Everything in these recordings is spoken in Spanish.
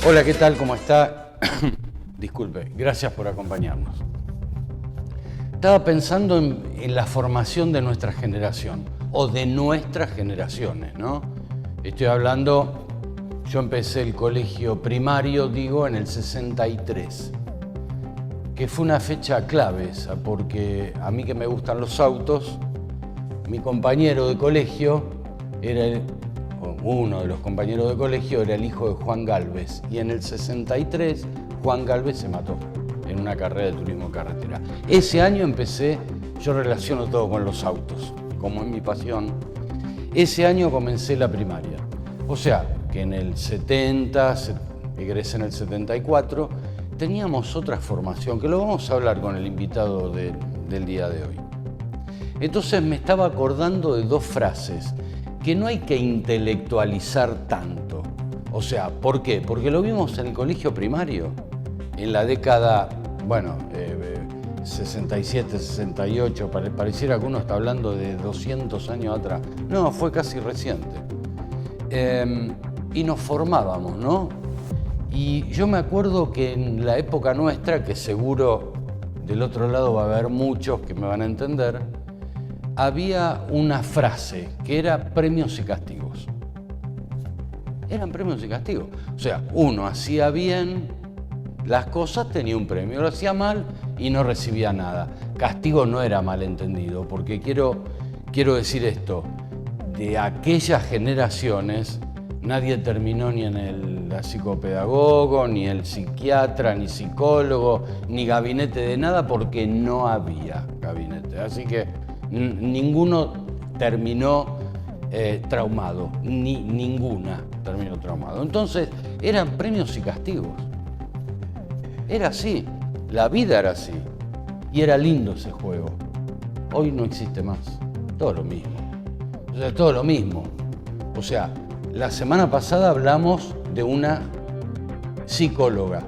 Hola, ¿qué tal? ¿Cómo está? Disculpe, gracias por acompañarnos. Estaba pensando en la formación de nuestra generación, o de nuestras generaciones, ¿no? Estoy hablando, yo empecé el colegio primario, digo, en el 63, que fue una fecha clave esa, porque a mí que me gustan los autos, mi compañero de colegio era uno de los compañeros de colegio era el hijo de Juan Gálvez, y en el 63 Juan Gálvez se mató en una carrera de turismo carretera. Ese año empecé, yo relaciono todo con los autos, como es mi pasión. Ese año comencé la primaria. O sea, que en el 70, egresé en el 74, teníamos otra formación, que lo vamos a hablar con el invitado del día de hoy. Entonces me estaba acordando de dos frases que no hay que intelectualizar tanto. O sea, ¿por qué? Porque lo vimos en el colegio primario, en la década, 67, 68, pareciera que uno está hablando de 200 años atrás. No, fue casi reciente. Y nos formábamos, ¿no? Y yo me acuerdo que en la época nuestra, que seguro del otro lado va a haber muchos que me van a entender, había una frase que era premios y castigos. Eran premios y castigos. O sea, uno hacía bien las cosas, tenía un premio, lo hacía mal y no recibía nada. Castigo no era malentendido, porque quiero decir esto, de aquellas generaciones nadie terminó ni en el psicopedagogo, ni el psiquiatra, ni psicólogo, ni gabinete de nada, porque no había gabinete. Así que ninguno terminó traumado, ninguna terminó traumado. Entonces eran premios y castigos. Era así, la vida era así. Y era lindo ese juego. Hoy no existe más. Todo lo mismo. O sea, todo lo mismo. O sea, la semana pasada hablamos de una psicóloga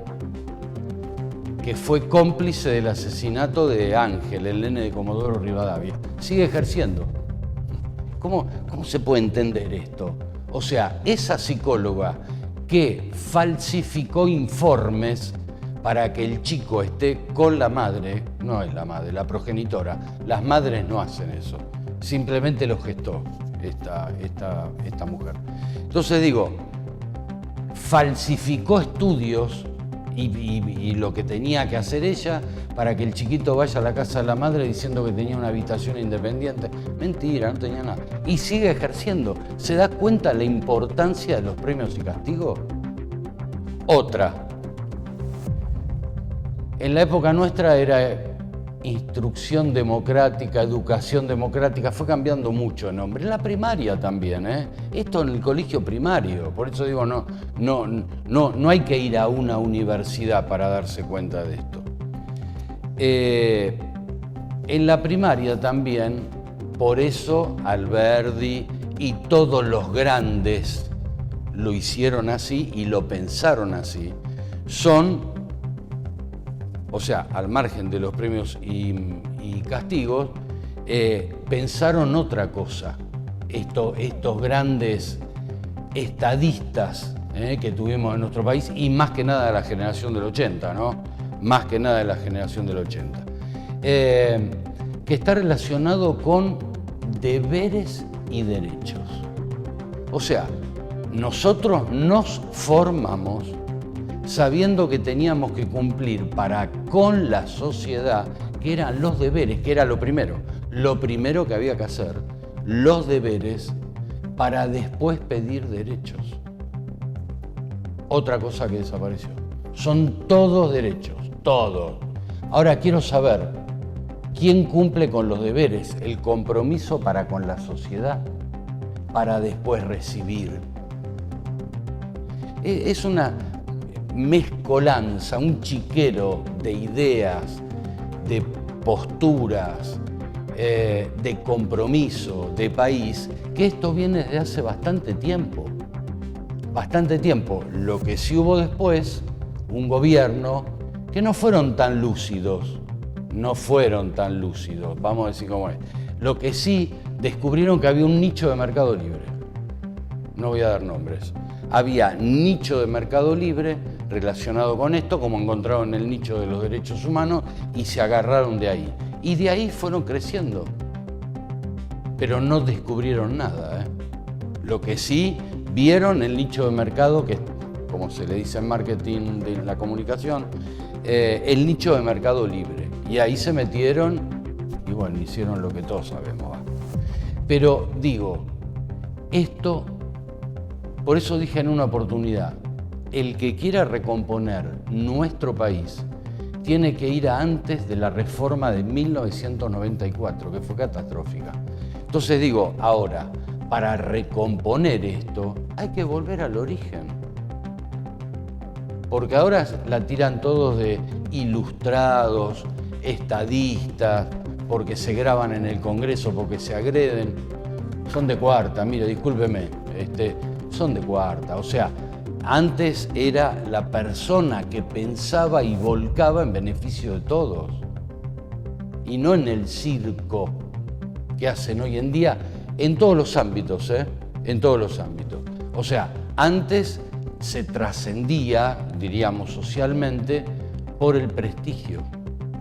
que fue cómplice del asesinato de Ángel, el nene de Comodoro Rivadavia. Sigue ejerciendo. ¿Cómo se puede entender esto? O sea, esa psicóloga que falsificó informes para que el chico esté con la madre, no es la madre, la progenitora. Las madres no hacen eso, simplemente lo gestó esta mujer. Entonces digo, falsificó estudios y lo que tenía que hacer ella para que el chiquito vaya a la casa de la madre diciendo que tenía una habitación independiente. Mentira, no tenía nada. Y sigue ejerciendo. ¿Se da cuenta la importancia de los premios y castigos? Otra. En la época nuestra era instrucción democrática, educación democrática, fue cambiando mucho el nombre. En la primaria también, ¿eh? Esto en el colegio primario, por eso digo, no hay que ir a una universidad para darse cuenta de esto. En la primaria también, por eso Alberdi y todos los grandes lo hicieron así y lo pensaron así, o sea, al margen de los premios y castigos, pensaron otra cosa. Estos grandes estadistas que tuvimos en nuestro país, y más que nada de la generación del 80, ¿no? Más que nada de la generación del 80. Que está relacionado con deberes y derechos. O sea, nosotros nos formamos sabiendo que teníamos que cumplir para con la sociedad, que eran los deberes, que era lo primero que había que hacer, los deberes, para después pedir derechos. Otra cosa que desapareció. Son todos derechos, todos. Ahora quiero saber, ¿quién cumple con los deberes? El compromiso para con la sociedad, para después recibir. Es una mezcolanza, un chiquero de ideas, de posturas, de compromiso, de país, que esto viene desde hace bastante tiempo. Bastante tiempo. Lo que sí hubo después, un gobierno que no fueron tan lúcidos, vamos a decir cómo es. Lo que sí descubrieron que había un nicho de mercado libre. no voy a dar nombres. Había nicho de mercado libre relacionado con esto, como encontraron el nicho de los derechos humanos, y se agarraron de ahí. Y de ahí fueron creciendo. Pero no descubrieron nada, ¿eh? Lo que sí vieron el nicho de mercado, que como se le dice en marketing de la comunicación, el nicho de mercado libre. Y ahí se metieron y bueno, hicieron lo que todos sabemos. ¿Va? Pero digo, esto, por eso dije en una oportunidad, el que quiera recomponer nuestro país tiene que ir a antes de la reforma de 1994, que fue catastrófica. Entonces digo, ahora, para recomponer esto, hay que volver al origen. Porque ahora la tiran todos de ilustrados, estadistas, porque se graban en el Congreso, porque se agreden. Son de cuarta, mire, discúlpeme, son de cuarta. O sea, antes era la persona que pensaba y volcaba en beneficio de todos. Y no en el circo que hacen hoy en día en todos los ámbitos, en todos los ámbitos. O sea, antes se trascendía, diríamos socialmente, por el prestigio,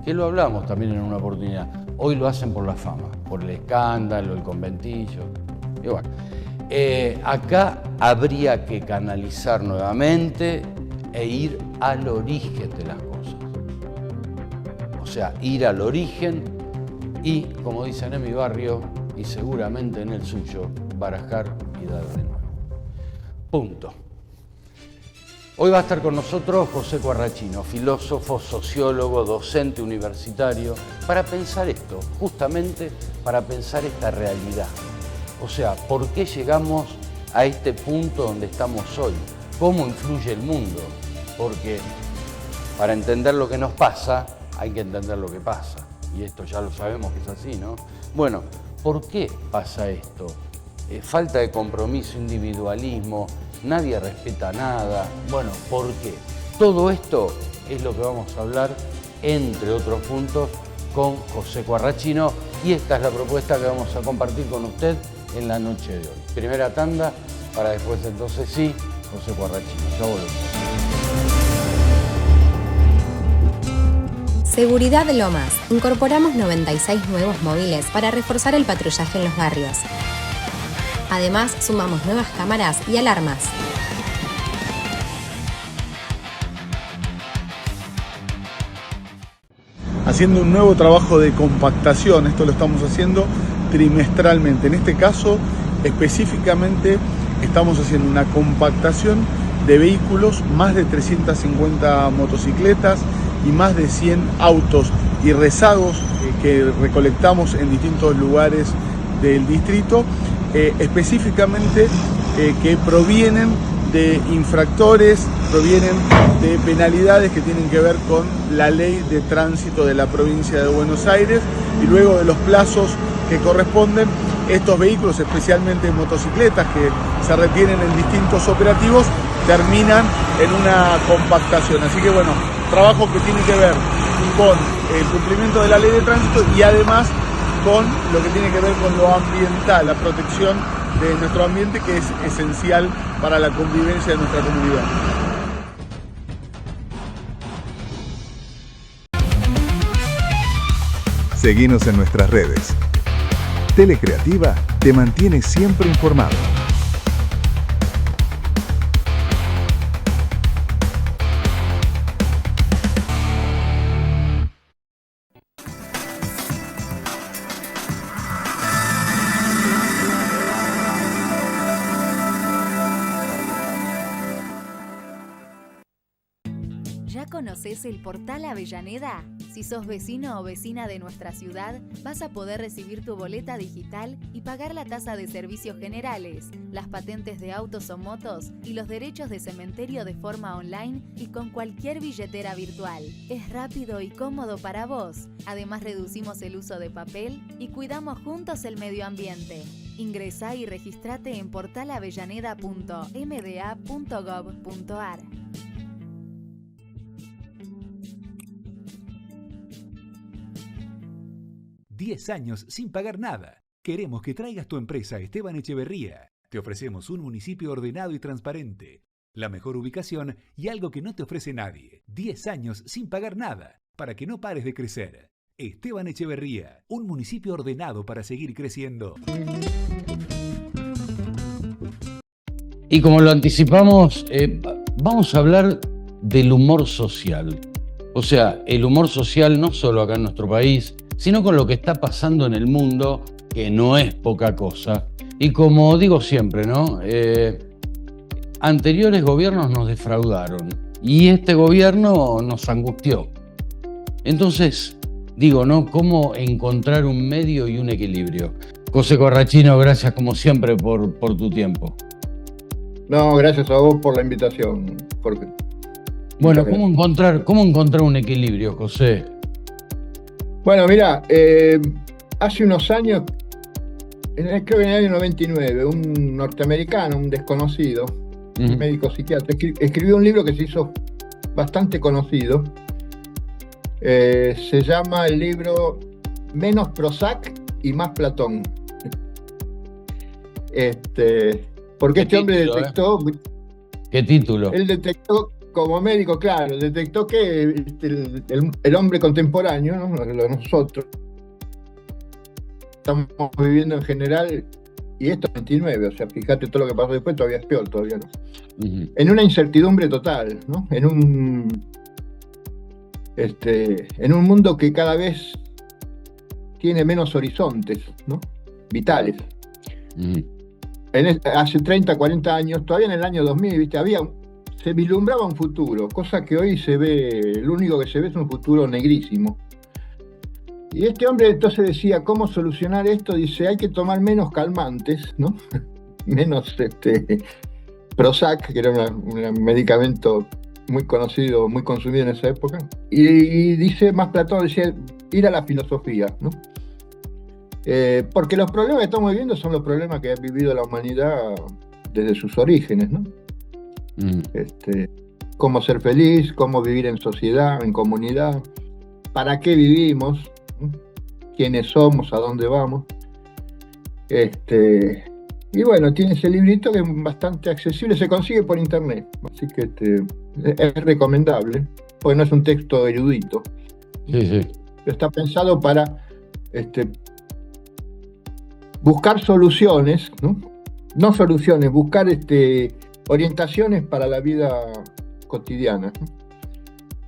que lo hablamos también en una oportunidad. Hoy lo hacen por la fama, por el escándalo, el conventillo. Y bueno, acá habría que canalizar nuevamente e ir al origen de las cosas. O sea, ir al origen y, como dicen en mi barrio, y seguramente en el suyo, barajar y dar de nuevo. Punto. Hoy va a estar con nosotros José Quarrachino, filósofo, sociólogo, docente universitario, para pensar esto, justamente para pensar esta realidad. O sea, ¿por qué llegamos a este punto donde estamos hoy? ¿Cómo influye el mundo? Porque para entender lo que nos pasa, hay que entender lo que pasa. Y esto ya lo sabemos que es así, ¿no? Bueno, ¿por qué pasa esto? Falta de compromiso, individualismo, nadie respeta nada. Bueno, ¿por qué? Todo esto es lo que vamos a hablar, entre otros puntos, con José Quarrachino, y esta es la propuesta que vamos a compartir con usted en la noche de hoy. Primera tanda, para después entonces sí, José Quarrachino. Ya volvemos. Seguridad Lomas. Incorporamos 96 nuevos móviles para reforzar el patrullaje en los barrios. Además, sumamos nuevas cámaras y alarmas. Haciendo un nuevo trabajo de compactación, esto lo estamos haciendo trimestralmente. En este caso, específicamente, estamos haciendo una compactación de vehículos, más de 350 motocicletas y más de 100 autos y rezagos que recolectamos en distintos lugares del distrito, específicamente que provienen de infractores, provienen de penalidades que tienen que ver con la ley de tránsito de la provincia de Buenos Aires, y luego de los plazos que corresponden, estos vehículos, especialmente motocicletas que se retienen en distintos operativos, terminan en una compactación. Así que bueno, trabajo que tiene que ver con el cumplimiento de la ley de tránsito y además con lo que tiene que ver con lo ambiental, la protección de nuestro ambiente, que es esencial para la convivencia de nuestra comunidad. Seguinos en nuestras redes. Telecreativa te mantiene siempre informado. ¿Ya conoces el Portal Avellaneda? Si sos vecino o vecina de nuestra ciudad, vas a poder recibir tu boleta digital y pagar la tasa de servicios generales, las patentes de autos o motos y los derechos de cementerio de forma online y con cualquier billetera virtual. Es rápido y cómodo para vos. Además, reducimos el uso de papel y cuidamos juntos el medio ambiente. Ingresá y registrate en portalavellaneda.mda.gov.ar. 10 años sin pagar nada. Queremos que traigas tu empresa a Esteban Echeverría. Te ofrecemos un municipio ordenado y transparente, la mejor ubicación y algo que no te ofrece nadie. 10 años sin pagar nada, para que no pares de crecer. Esteban Echeverría, un municipio ordenado para seguir creciendo. Y como lo anticipamos, vamos a hablar del humor social. O sea, el humor social no solo acá en nuestro país, sino con lo que está pasando en el mundo, que no es poca cosa. Y como digo siempre, ¿no? Anteriores gobiernos nos defraudaron y este gobierno nos angustió. Entonces, digo, ¿no? ¿Cómo encontrar un medio y un equilibrio? José Corrachino, gracias como siempre por tu tiempo. No, gracias a vos por la invitación, Jorge. Bueno, ¿cómo encontrar un equilibrio, José? Bueno, mira, hace unos años, creo que en el año 99, un norteamericano, un desconocido, un médico psiquiatra, escribió un libro que se hizo bastante conocido. Se llama el libro Menos Prozac y Más Platón. Porque este hombre detectó... ¿Qué título? Él detectó, como médico, claro, detectó que el hombre contemporáneo, ¿no? Nosotros, estamos viviendo en general, y esto es 29, o sea, fíjate todo lo que pasó después, todavía es peor, todavía no. En una incertidumbre total, ¿no? En un mundo que cada vez tiene menos horizontes, ¿no? Vitales. Hace 30, 40 años, todavía en el año 2000, ¿viste? Se vislumbraba un futuro, cosa que hoy se ve, lo único que se ve es un futuro negrísimo. Y este hombre entonces decía, ¿cómo solucionar esto? Dice, hay que tomar menos calmantes, ¿no? Menos Prozac, que era un medicamento muy conocido, muy consumido en esa época. Y dice, más Platón decía, ir a la filosofía, ¿no? Porque los problemas que estamos viviendo son los problemas que ha vivido la humanidad desde sus orígenes, ¿no? Cómo ser feliz, cómo vivir en sociedad, en comunidad, para qué vivimos, ¿no? Quiénes somos, a dónde vamos. Y bueno, tiene ese librito que es bastante accesible, se consigue por internet, así que es recomendable, porque no es un texto erudito. Sí. Está pensado para buscar soluciones, ¿no? No soluciones, buscar orientaciones para la vida cotidiana.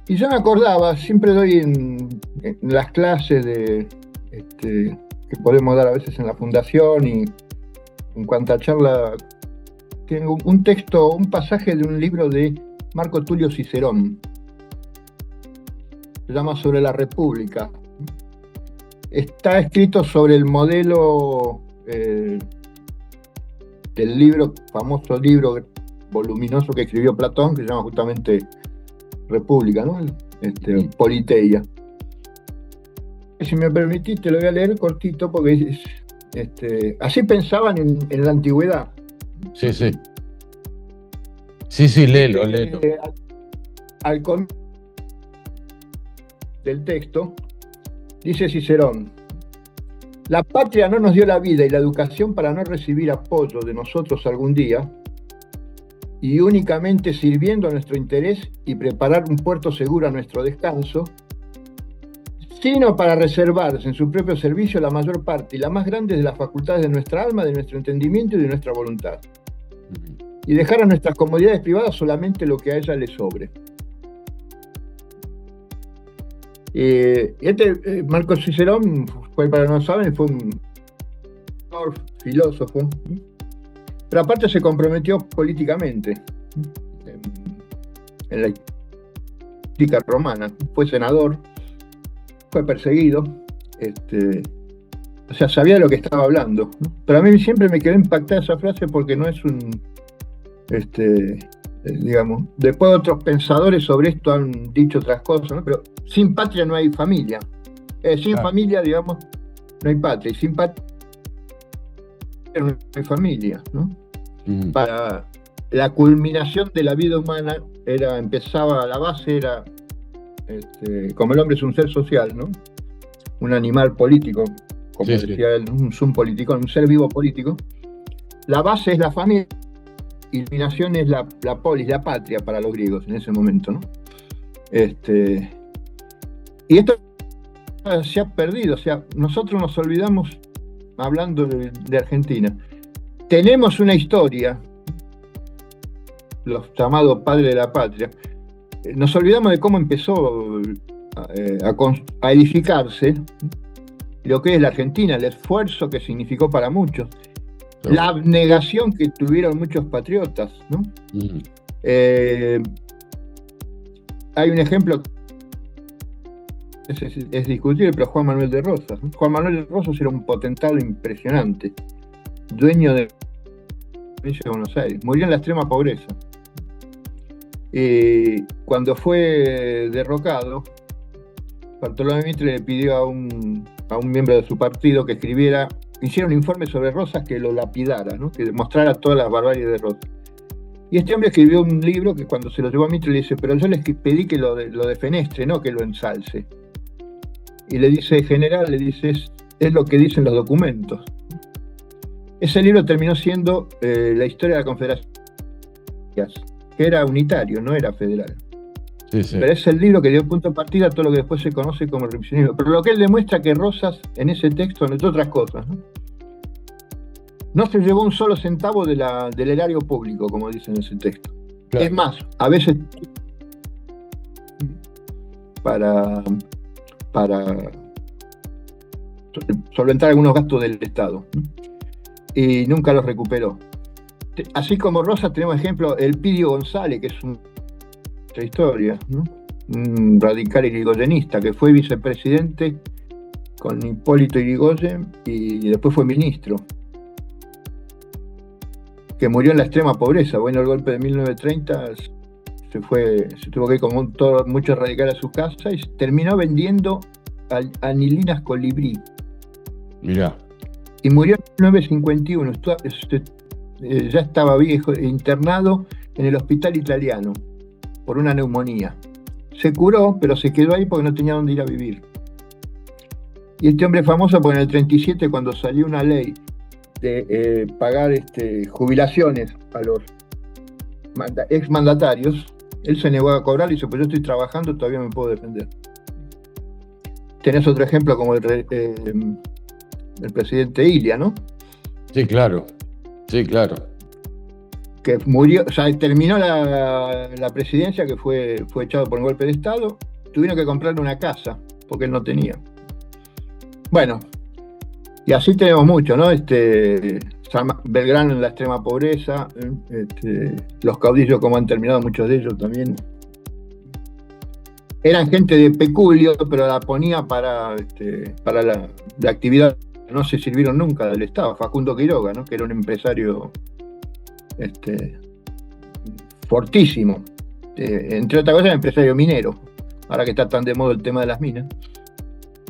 Y yo me acordaba, siempre doy en las clases que podemos dar a veces en la fundación y en cuanto a charla, tengo un texto, un pasaje de un libro de Marco Tulio Cicerón. Se llama Sobre la República. Está escrito sobre el modelo del libro, famoso libro voluminoso que escribió Platón, que se llama justamente República, ¿no? Politeia. Si me permitís, te lo voy a leer cortito porque así pensaban en la antigüedad. Sí, léelo. Al comienzo del texto, dice Cicerón, la patria no nos dio la vida y la educación para no recibir apoyo de nosotros algún día, y únicamente sirviendo a nuestro interés y preparar un puerto seguro a nuestro descanso, sino para reservarse en su propio servicio la mayor parte y la más grande de las facultades de nuestra alma, de nuestro entendimiento y de nuestra voluntad, y dejar a nuestras comodidades privadas solamente lo que a ella le sobre. Marco Cicerón, para los que no saben, fue un filósofo, pero aparte se comprometió políticamente en la política romana. Fue senador, fue perseguido, o sea, sabía de lo que estaba hablando, ¿no? Pero a mí siempre me quedó impactada esa frase porque no es digamos, después otros pensadores sobre esto han dicho otras cosas, ¿no? Pero sin patria no hay familia, sin familia, digamos, no hay patria, y sin patria no hay familia, ¿no? Para la culminación de la vida humana la base era, como el hombre es un ser social, ¿no? Un animal político, como decía él, un politicón, un ser vivo político. la base es la familia, iluminación es la polis, la patria para los griegos en ese momento, ¿no? Y esto se ha perdido, o sea, nosotros nos olvidamos, hablando de Argentina, tenemos una historia, los llamados padres de la patria, nos olvidamos de cómo empezó a edificarse lo que es la Argentina, el esfuerzo que significó para muchos, la abnegación que tuvieron muchos patriotas, ¿no? Hay un ejemplo, es discutible, pero Juan Manuel de Rosas, ¿no? Juan Manuel de Rosas era un potentado impresionante, dueño de la provincia de Buenos Aires, murió en la extrema pobreza. Cuando fue derrocado, Bartolomé Mitre le pidió a un miembro de su partido que hiciera un informe sobre Rosas, que lo lapidara, ¿no? Que demostrara todas las barbaries de Rosas. Y este hombre escribió un libro que cuando se lo llevó a Mitre le dice, pero yo les pedí que lo defenestre, no que lo ensalce. Y le dice, general, es lo que dicen los documentos. Ese libro terminó siendo la historia de la Confederación, que era unitario, no era federal. Sí. Pero es el libro que dio punto de partida a todo lo que después se conoce como el revisionismo. Pero lo que él demuestra que Rosas, en ese texto, entre otras cosas, no se llevó un solo centavo del erario público, como dice en ese texto. Claro. Es más, a veces para solventar algunos gastos del Estado, y nunca los recuperó. Así como Rosas tenemos ejemplo el Pidio González, que es otra historia, ¿no? Un radical irigoyenista que fue vicepresidente con Hipólito Yrigoyen y después fue ministro, que murió en la extrema pobreza. Bueno, el golpe de 1930 se tuvo que ir como muchos radicales a su casa y terminó vendiendo anilinas colibrí. Mirá. Y murió en 1951, ya estaba viejo, internado en el hospital italiano por una neumonía. Se curó, pero se quedó ahí porque no tenía dónde ir a vivir. Y este hombre es famoso porque en el 37, cuando salió una ley de pagar jubilaciones a los exmandatarios, él se negó a cobrar y dice, pues yo estoy trabajando, todavía me puedo defender. Tenés otro ejemplo como el presidente Ilia, ¿no? Sí, claro. Sí, claro. Que murió, o sea, terminó la presidencia, que fue echado por un golpe de Estado, tuvieron que comprarle una casa, porque él no tenía. Bueno, y así tenemos mucho, ¿no? Belgrano en la extrema pobreza, los caudillos como han terminado muchos de ellos también. Eran gente de peculio, pero la ponía para la actividad. No se sirvieron nunca del Estado. Facundo Quiroga, ¿no? Que era un empresario fortísimo. Entre otras cosas, empresario minero. Ahora que está tan de moda el tema de las minas.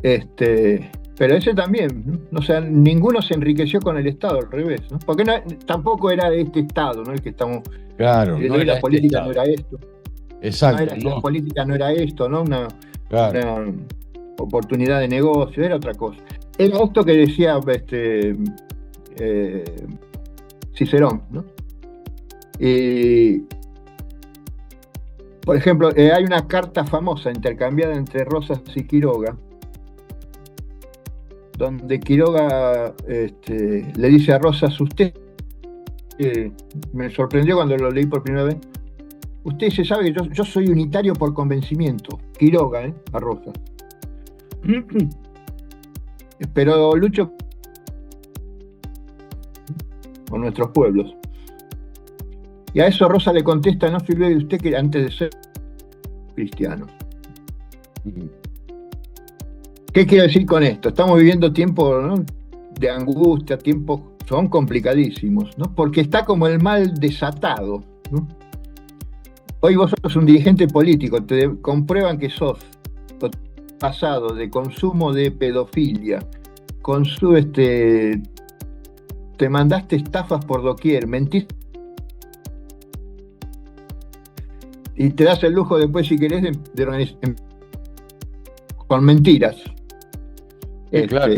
Pero ese también, ¿no? O sea, ninguno se enriqueció con el Estado, al revés, ¿no? Porque tampoco era este Estado, ¿no? El que estamos. Claro, no era la política, no era esto. Exacto. La política no era esto, ¿no? Una oportunidad de negocio, era otra cosa. Era esto que decía Cicerón, ¿no? Por ejemplo, hay una carta famosa intercambiada entre Rosas y Quiroga, donde Quiroga le dice a Rosas, usted, me sorprendió cuando lo leí por primera vez, usted se sabe que yo soy unitario por convencimiento. Quiroga, a Rosas. Pero lucho con nuestros pueblos. Y a eso Rosa le contesta, no se olvide de usted que antes de ser cristiano. ¿Qué quiero decir con esto? Estamos viviendo tiempos, ¿no?, de angustia, tiempos son complicadísimos, ¿no? Porque está como el mal desatado, ¿no? Hoy vos sos un dirigente político, te comprueban que sos pasado de consumo de pedofilia, te mandaste estafas por doquier, mentís y te das el lujo después, si querés, de con mentiras. Claro.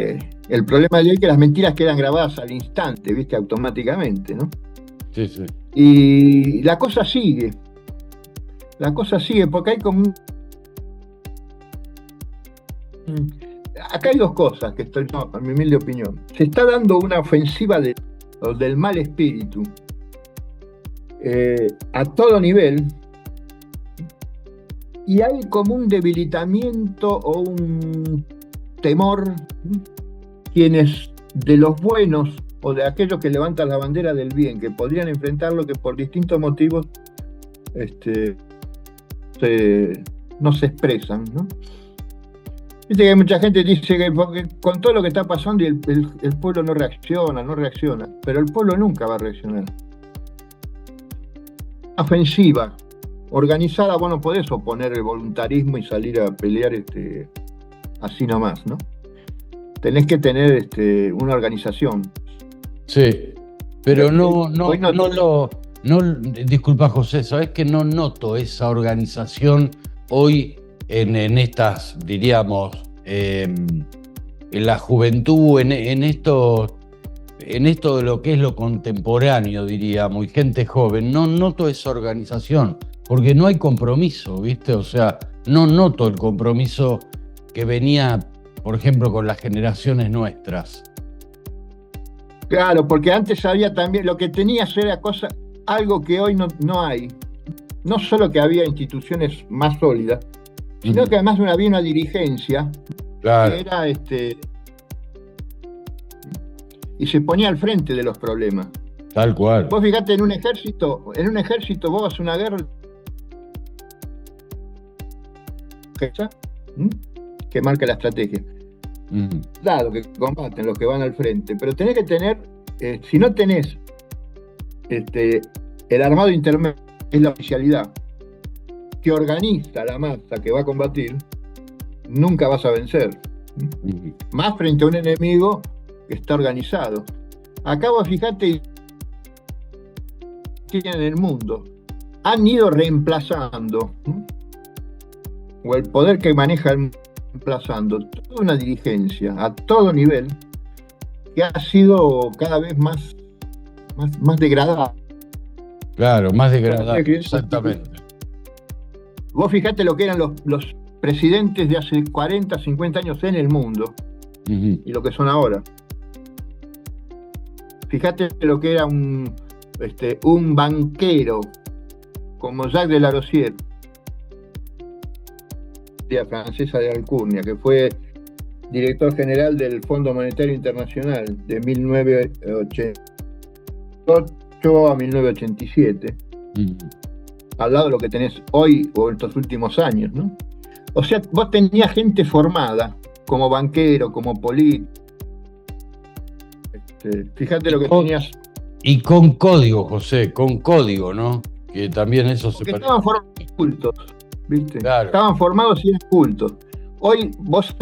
El problema de hoy es que las mentiras quedan grabadas al instante, ¿viste? Automáticamente, ¿no? Sí, sí. Y la cosa sigue. La cosa sigue porque hay como acá hay dos cosas que estoy, no, en mi humilde opinión. Se está dando una ofensiva del mal espíritu a todo nivel, y hay como un debilitamiento o un temor, quienes de los buenos o de aquellos que levantan la bandera del bien, que podrían enfrentarlo, que por distintos motivos no se expresan, ¿no? Viste que mucha gente dice que con todo lo que está pasando y el pueblo no reacciona, pero el pueblo nunca va a reaccionar. Ofensiva, organizada, vos no podés oponer el voluntarismo y salir a pelear así nomás, ¿no? Tenés que tener una organización. Sí, pero disculpa José, sabés que no noto esa organización hoy en estas, diríamos, en la juventud, en esto de lo que es lo contemporáneo, diríamos, y gente joven. No noto esa organización, porque no hay compromiso, ¿viste? O sea, no noto el compromiso que venía, por ejemplo, con las generaciones nuestras. Claro, porque antes había también, lo que tenías era algo que hoy no hay. No solo que había instituciones más sólidas, sino que además había una dirigencia, claro, que era y se ponía al frente de los problemas. Tal cual. Vos fijate, en un ejército vos vas a una guerra que marca la estrategia. Claro, que combaten los que van al frente, pero tenés que tener, si no tenés el armado intermedio, es la oficialidad, que organiza la masa que va a combatir, nunca vas a vencer. Más frente a un enemigo que está organizado. Acá vos fijate en el mundo. Han ido reemplazando, o el poder que maneja el mundo, reemplazando toda una dirigencia a todo nivel que ha sido cada vez más degradada. Claro, más degradada, exactamente. Vos fijate lo que eran los presidentes de hace 40, 50 años en el mundo y lo que son ahora. Fíjate lo que era un banquero como Jacques de la Rosière, francesa de alcurnia, que fue director general del Fondo Monetario Internacional de 1988 a 1987. Al lado de lo que tenés hoy o en estos últimos años, ¿no? O sea, vos tenías gente formada como banquero, como político. Fíjate lo que tenías. Y con código, José, con código, ¿no? Que también eso porque estaban formados cultos, ¿viste? Claro. Estaban formados y eran cultos. Hoy vos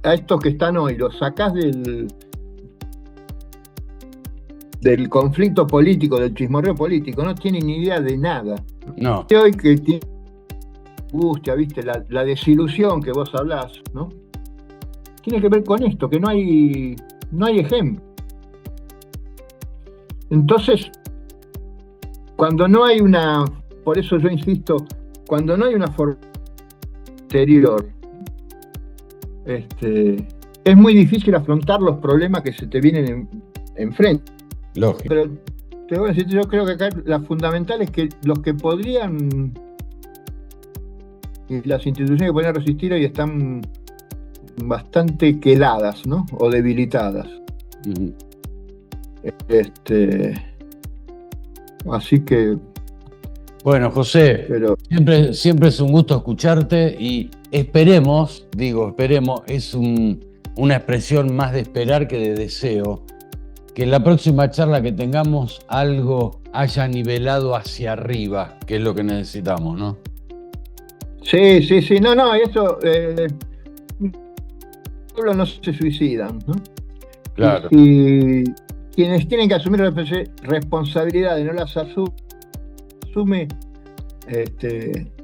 a estos que están hoy los sacás del conflicto político, del chismorreo político, no tienen ni idea de nada. No. Hoy que tiene angustia, ¿viste? La desilusión que vos hablás, ¿no? Tiene que ver con esto, que no hay ejemplo. Entonces, cuando no hay por eso yo insisto, cuando no hay una forma exterior, es muy difícil afrontar los problemas que se te vienen enfrente. Lógico. Pero te voy a decir, yo creo que acá la fundamental es que los que podrían, y las instituciones que podrían resistir hoy están bastante quedadas, ¿no? O debilitadas. Así que... Bueno, José, siempre es un gusto escucharte y esperemos, es una expresión más de esperar que de deseo, que en la próxima charla que tengamos algo haya nivelado hacia arriba, que es lo que necesitamos, ¿no? Sí, no, eso... no se suicidan, ¿no? Claro. Y quienes tienen que asumir responsabilidades no las asume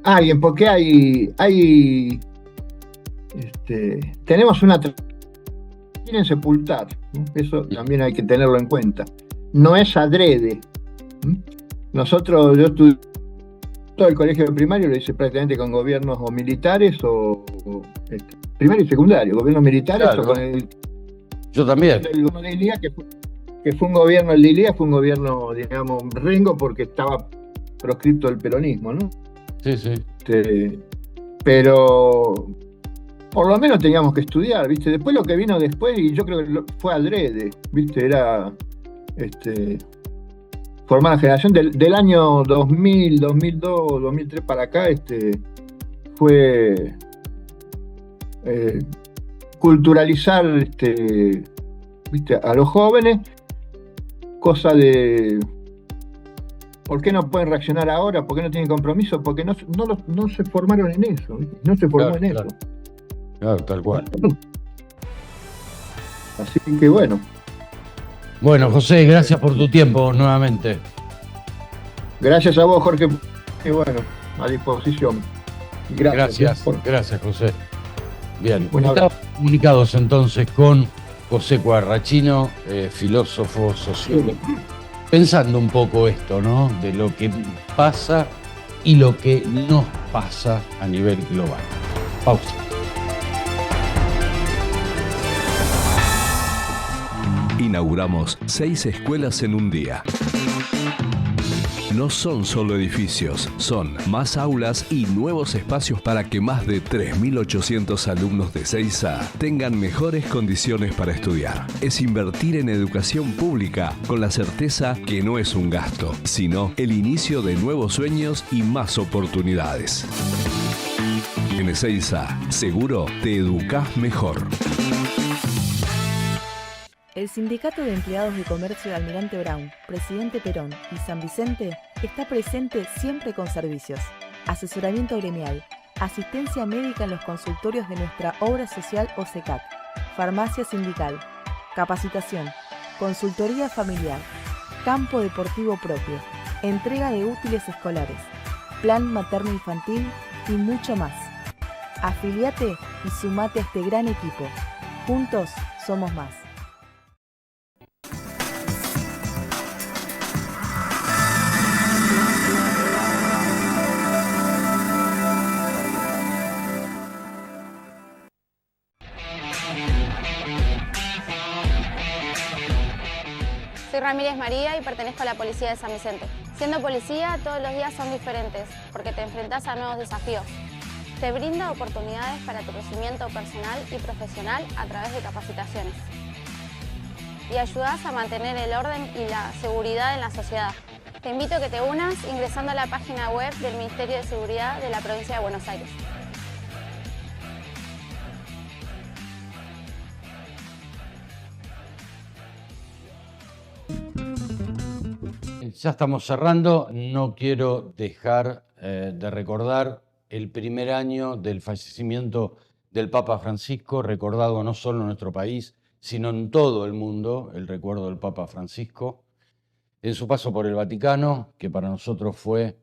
alguien, porque tenemos una quieren sepultar, ¿no? Eso también hay que tenerlo en cuenta. No es adrede. Yo estudié todo el colegio primario, lo hice prácticamente con gobiernos o militares primario y secundario, gobiernos militares, claro, o con el... Yo también. El gobierno de Ilía, que fue un gobierno, el de Ilía fue un gobierno, digamos, rengo porque estaba proscripto el peronismo, ¿no? Sí, sí. Pero por lo menos teníamos que estudiar, ¿viste? Después lo que vino después, y yo creo que fue adrede, ¿viste? Era formar la generación del año 2000, 2002, 2003 para acá, fue culturalizar, ¿viste? A los jóvenes, cosa de ¿por qué no pueden reaccionar ahora? ¿Por qué no tienen compromiso? Porque no se formaron en eso, ¿viste? No se formó en eso. Claro, tal cual. Así que bueno. Bueno, José, gracias por tu tiempo nuevamente. Gracias a vos, Jorge. Y bueno, a disposición. Gracias, José. Bien, estamos comunicados entonces con José Cuarrachino, filósofo, sociólogo, pensando un poco esto, ¿no? De lo que pasa y lo que nos pasa a nivel global. Pausa. Inauguramos 6 escuelas en un día. No son solo edificios, son más aulas y nuevos espacios para que más de 3.800 alumnos de 6A tengan mejores condiciones para estudiar. Es invertir en educación pública con la certeza que no es un gasto, sino el inicio de nuevos sueños y más oportunidades. En 6A, seguro te educás mejor. El Sindicato de Empleados de Comercio de Almirante Brown, Presidente Perón y San Vicente está presente siempre con servicios, asesoramiento gremial, asistencia médica en los consultorios de nuestra obra social OSECAC, farmacia sindical, capacitación, consultoría familiar, campo deportivo propio, entrega de útiles escolares, plan materno-infantil y mucho más. Afiliate y sumate a este gran equipo. Juntos somos más. Soy Ramírez María y pertenezco a la Policía de San Vicente. Siendo policía, todos los días son diferentes, porque te enfrentas a nuevos desafíos. Te brinda oportunidades para tu crecimiento personal y profesional a través de capacitaciones. Y ayudas a mantener el orden y la seguridad en la sociedad. Te invito a que te unas ingresando a la página web del Ministerio de Seguridad de la Provincia de Buenos Aires. Ya estamos cerrando, no quiero dejar de recordar el primer año del fallecimiento del Papa Francisco, recordado no solo en nuestro país, sino en todo el mundo, el recuerdo del Papa Francisco, en su paso por el Vaticano, que para nosotros fue,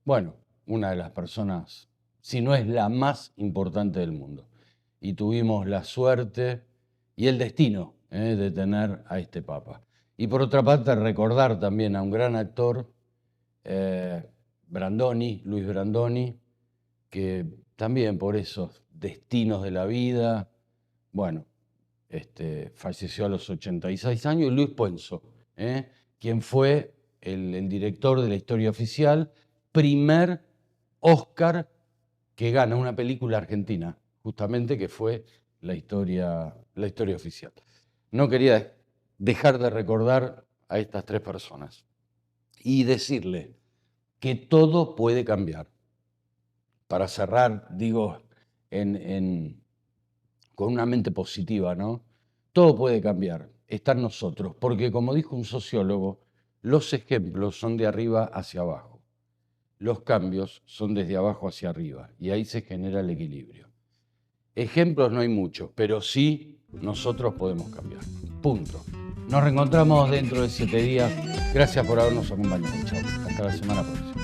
bueno, una de las personas, si no es la más importante del mundo. Y tuvimos la suerte y el destino de tener a este Papa. Y por otra parte, recordar también a un gran actor, Luis Brandoni, que también por esos destinos de la vida, bueno, falleció a los 86 años, y Luis Puenzo, quien fue el director de la historia oficial, primer Oscar que gana una película argentina, justamente que fue la historia oficial. No quería dejar de recordar a estas tres personas y decirle que todo puede cambiar. Para cerrar, digo, con una mente positiva, ¿no? Todo puede cambiar, está en nosotros, porque como dijo un sociólogo, los ejemplos son de arriba hacia abajo, los cambios son desde abajo hacia arriba, y ahí se genera el equilibrio. Ejemplos no hay muchos, pero sí nosotros podemos cambiar. Punto. Nos reencontramos dentro de 7 días. Gracias por habernos acompañado. Chao. Hasta la semana próxima.